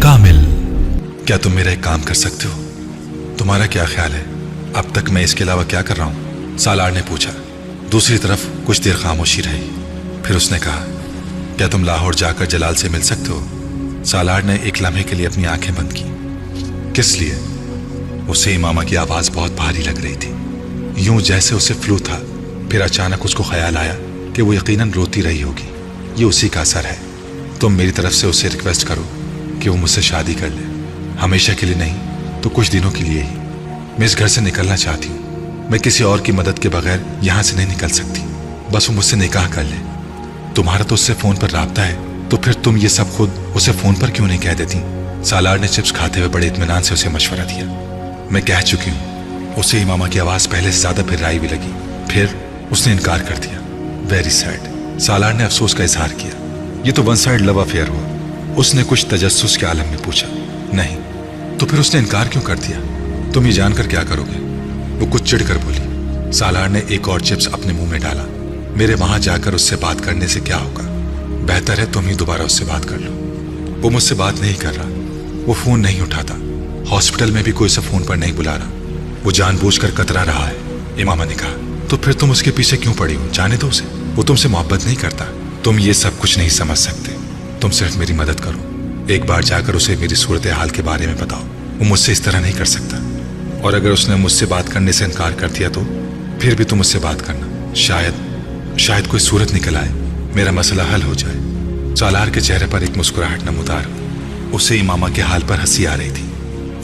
कामिल। क्या तुम मेरा एक काम कर सकते हो? तुम्हारा क्या ख्याल है अब तक मैं इसके अलावा क्या कर रहा हूँ? सालार ने पूछा। दूसरी तरफ कुछ देर खामोशी रही, फिर उसने कहा, क्या तुम लाहौर जाकर जलाल से मिल सकते हो? सालार ने एक लम्हे के लिए अपनी आंखें बंद की। किस लिए? उसे इमामा की आवाज बहुत भारी लग रही थी, यूं जैसे उसे फ्लू था। फिर अचानक उसको ख्याल आया कि वो यकीनन रोती रही होगी। ये उसी का असर है। तुम मेरी तरफ से उसे रिक्वेस्ट करो कि वो मुझसे शादी कर ले, हमेशा के लिए नहीं तो कुछ दिनों के लिए ही। मैं इस घर से निकलना चाहती हूँ। मैं किसी और की मदद के बगैर यहाँ से नहीं निकल सकती। बस वो मुझसे निकाह कर ले। तुम्हारा तो उससे फोन पर राब्ता है, तो फिर तुम ये सब खुद उसे फोन पर क्यों नहीं कह देती? सालार ने चिप्स खाते हुए बड़े इत्मीनान से उसे मशवरा दिया। मैं कह चुकी हूँ। उसे इमामा की आवाज पहले से ज्यादा फिराई भी लगी। फिर उसने इनकार कर दिया। Very sad. सालार ने अफसोस का इजहार किया। ये तो वन साइड लव अफेयर हुआ। उसने कुछ तजस्सुस के आलम में पूछा। नहीं। तो फिर उसने इनकार क्यों कर दिया? तुम ये जानकर क्या करोगे? वो कुछ चिढ़कर बोली। सालार ने एक और चिप्स अपने मुंह में डाला। मेरे वहां जाकर उससे बात करने से क्या होगा? बेहतर है तुम ही दोबारा उससे बात कर लो। वो मुझसे बात नहीं कर रहा। वो फोन नहीं उठाता। हॉस्पिटल में भी कोई उसे फोन पर नहीं बुला रहा। वो जानबूझकर कतरा रहा है। इमामा ने कहा। तो फिर तुम उसके पीछे क्यों पड़ी हो? जाने दो उसे। वो तुमसे मोहब्बत नहीं करता। तुम ये सब कुछ नहीं समझ सकते। तुम सिर्फ मेरी मदद करो। एक बार जाकर उसे मेरी सूरत हाल के बारे में बताओ। वो मुझसे इस तरह नहीं कर सकता। और अगर उसने मुझसे बात करने से इनकार कर दिया तो फिर भी तुम उससे बात करना। शायद कोई सूरत निकल आए, मेरा मसला हल हो जाए। सालार के चेहरे पर एक मुस्कुराहट नमूदार हुई। उसे इमामा के हाल पर हंसी आ रही थी।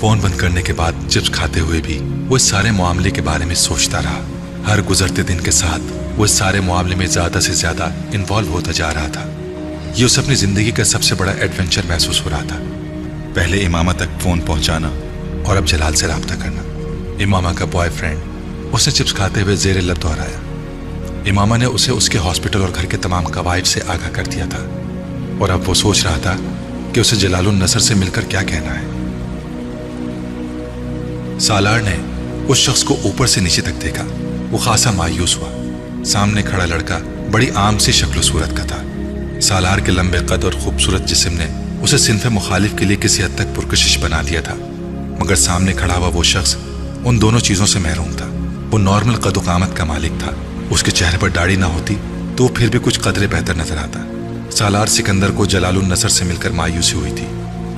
फोन बंद करने के बाद चिप्स खाते हुए भी वो इस सारे मामले के बारे में सोचता रहा। हर गुजरते दिन के साथ वो इस सारे मामले में ज्यादा से ज्यादा इन्वॉल्व होता जा रहा था। ये उसे अपनी जिंदगी का सबसे बड़ा एडवेंचर महसूस हो रहा था। पहले इमामा तक फोन पहुंचाना और अब जलाल से राब्ता करना। इमामा का बॉयफ्रेंड। उसने चिप्स खाते हुए जेरे लब दोहराया। इमामा ने उसे उसके हॉस्पिटल और घर के तमाम कवायद से आगाह कर दिया था और अब वो सोच रहा था कि उसे जलालुन नसर से मिलकर क्या कहना है। सालार ने उस शख्स को ऊपर से नीचे तक देखा। वो खासा मायूस हुआ। सामने खड़ा लड़का बड़ी आम सी शक्ल सूरत का था। सालार के लंबे कद और खूबसूरत जिस्म ने उसे सिन्फ मुखालिफ के लिए किसी हद तक पुरकशिश बना दिया था, मगर सामने खड़ा हुआ वो शख्स उन दोनों चीजों से महरूम था। वो नॉर्मल कद कामत का मालिक था। उसके चेहरे पर दाढ़ी ना होती तो वो फिर भी कुछ कदरे बेहतर नजर आता। सालार सिकंदर को जलालुन नसर से मिलकर मायूसी हुई थी।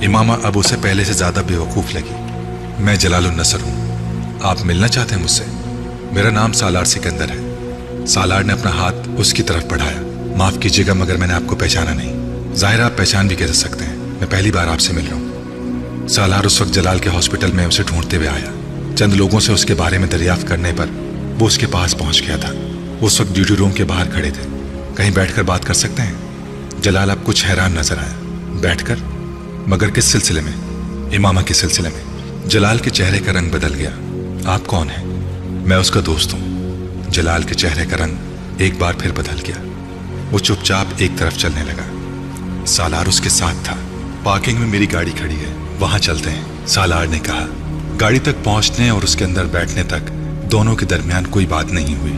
इमामा अब उसे पहले से ज्यादा बेवकूफ लगी। मैं जलालुन नसर हूँ। आप मिलना चाहते हैं मुझसे? मेरा नाम सालार सिकंदर है। सालार ने अपना हाथ उसकी तरफ बढ़ाया। माफ कीजिएगा मगर मैंने आपको पहचाना नहीं। जाहिर आप पहचान भी कैसे सकते हैं, मैं पहली बार आपसे मिल रहा हूँ। सालार उस वक्त जलाल के हॉस्पिटल में उसे ढूंढते हुए आया। चंद लोगों से उसके बारे में दरियाफ्त करने पर वो उसके पास पहुंच गया था। उस वक्त ड्यूटी रूम के बाहर खड़े थे। कहीं बैठकर बात कर सकते हैं? जलाल अब कुछ हैरान नजर आया। बैठकर? मगर किस सिलसिले में? इमामा के सिलसिले में। जलाल के चेहरे का रंग बदल गया। आप कौन हैं? मैं उसका दोस्त हूं। जलाल के चेहरे का रंग एक बार फिर बदल गया। वो चुपचाप एक तरफ चलने लगा। सालार उसके साथ था। पार्किंग में मेरी गाड़ी खड़ी है, वहां चलते हैं, सालार ने कहा। गाड़ी तक पहुंचने और उसके अंदर बैठने तक दोनों के दरमियान कोई बात नहीं हुई।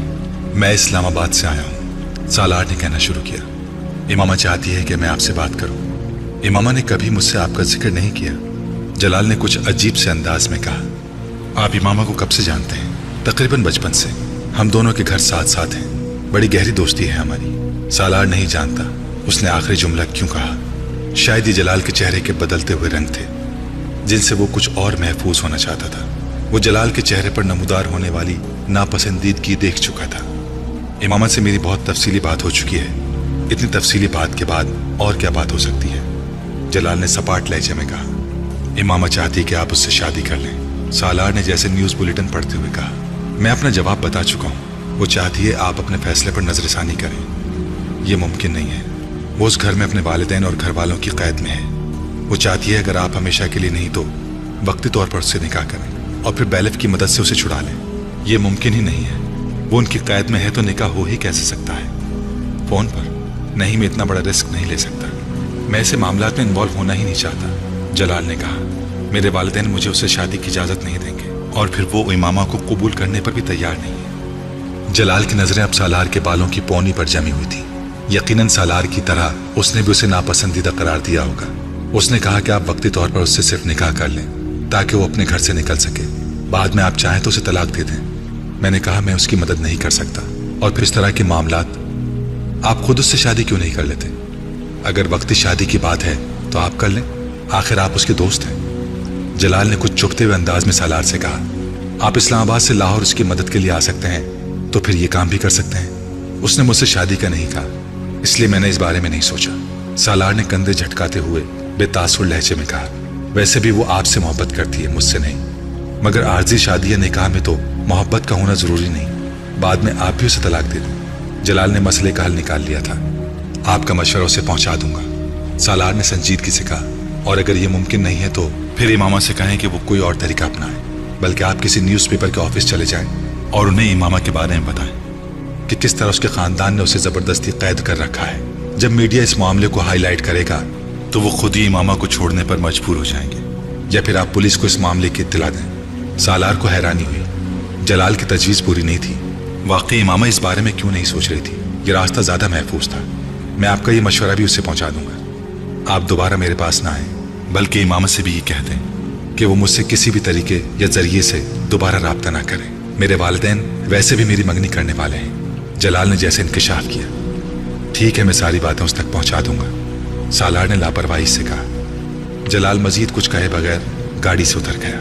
मैं इस्लामाबाद से आया हूं, सालार ने कहना शुरू किया। इमामा चाहती है कि मैं आपसे बात करूं। इमामा ने कभी मुझसे आपका जिक्र नहीं किया। जलाल ने कुछ अजीब से अंदाज में कहा। आप इमामा को कब से जानते हैं? तकरीबन बचपन से। हम दोनों के घर साथ साथ हैं। बड़ी गहरी दोस्ती है हमारी। सालार नहीं जानता उसने आखिरी जुमला क्यों कहा। शायद ये जलाल के चेहरे के बदलते हुए रंग थे जिनसे वो कुछ और महफूज होना चाहता था। वो जलाल के चेहरे पर नमूदार होने वाली नापसंदीदगी देख चुका था। इमामा से मेरी बहुत तफसीली बात हो चुकी है। इतनी तफसीली बात के बाद और क्या बात हो सकती है? जलाल ने सपाट लहजे में कहा। इमामा चाहती कि आप उससे शादी कर लें, सालार ने जैसे न्यूज़ बुलेटिन पढ़ते हुए कहा। मैं अपना जवाब बता चुका हूँ। वो चाहती है आप अपने फैसले पर नजरसानी करें। ये मुमकिन नहीं है। वो उस घर में अपने वालिदैन और घर वालों की कैद में है। वो चाहती है अगर आप हमेशा के लिए नहीं तो वक्ती तौर पर उससे निकाह करें और फिर बैलेफ की मदद से उसे छुड़ा लें। ये मुमकिन ही नहीं है। वो उनकी कैद में है तो निकाह हो ही कैसे सकता है? फोन पर? नहीं, मैं इतना बड़ा रिस्क नहीं ले सकता। मैं ऐसे मामलात में इन्वॉल्व होना ही नहीं चाहता, जलाल ने कहा। मेरे वालिदैन मुझे उससे शादी की इजाजत नहीं देंगे और फिर वो इमामा को कबूल करने पर भी तैयार नहीं है। जलाल की नजरें अब सालार के बालों की पौनी पर जमी हुई थी। यकीनन सालार की तरह उसने भी उसे नापसंदीदा करार दिया होगा। उसने कहा कि आप वक्ती तौर पर उससे सिर्फ निकाह कर लें ताकि वो अपने घर से निकल सके, बाद में आप चाहें तो उसे तलाक दे दें। मैंने कहा मैं उसकी मदद नहीं कर सकता, और फिर इस तरह के मामलात आप खुद उससे शादी क्यों नहीं कर लेते? अगर वक्ती शादी की बात है तो आप कर लें, आखिर आप उसके दोस्त हैं। जलाल ने कुछ चुभते हुए अंदाज में सालार से कहा, आप इस्लामाबाद से लाहौर उसकी मदद के लिए आ सकते हैं तो फिर ये काम भी कर सकते हैं। उसने मुझसे शादी का नहीं कहा, इसलिए मैंने इस बारे में नहीं सोचा। सालार ने कंधे झटकाते हुए बेतासुर लहजे में कहा, वैसे भी वो आपसे मोहब्बत करती है, मुझसे नहीं। मगर आर्जी शादी या निकाह में तो मोहब्बत का होना जरूरी नहीं, बाद में आप भी उसे तलाक दे दें। जलाल ने मसले का हल निकाल लिया था। आपका मशवरा उसे पहुंचा दूंगा, सालार ने संजीदगी से कहा, और अगर ये मुमकिन नहीं है तो फिर इमामा से कहें कि वो कोई और तरीका अपनाए, बल्कि आप किसी न्यूज़पेपर के ऑफिस चले जाएं और उन्हें इमामा के बारे में बताएं कि किस तरह उसके खानदान ने उसे जबरदस्ती कैद कर रखा है। जब मीडिया इस मामले को हाईलाइट करेगा तो वो खुद ही इमामा को छोड़ने पर मजबूर हो जाएंगे, या फिर आप पुलिस को इस मामले की इत्तला दें। सालार को हैरानी हुई, जलाल की तजवीज़ पूरी नहीं थी। वाकई इमामा इस बारे में क्यों नहीं सोच रही थी? ये रास्ता ज़्यादा महफूज था। मैं आपका ये मशवरा भी उससे पहुंचा दूंगा। आप दोबारा मेरे पास ना आए, बल्कि इमामा से भी ये कह दें कि वो मुझसे किसी भी तरीके या जरिए से दोबारा राब्ता ना करें। मेरे वालिदैन वैसे भी मेरी मंगनी करने वाले हैं। जलाल ने जैसे इंकिशाफ किया, ठीक है मैं सारी बातें उस तक पहुंचा दूंगा, सालार ने लापरवाही से कहा। जलाल मजीद कुछ कहे बगैर गाड़ी से उतर गया।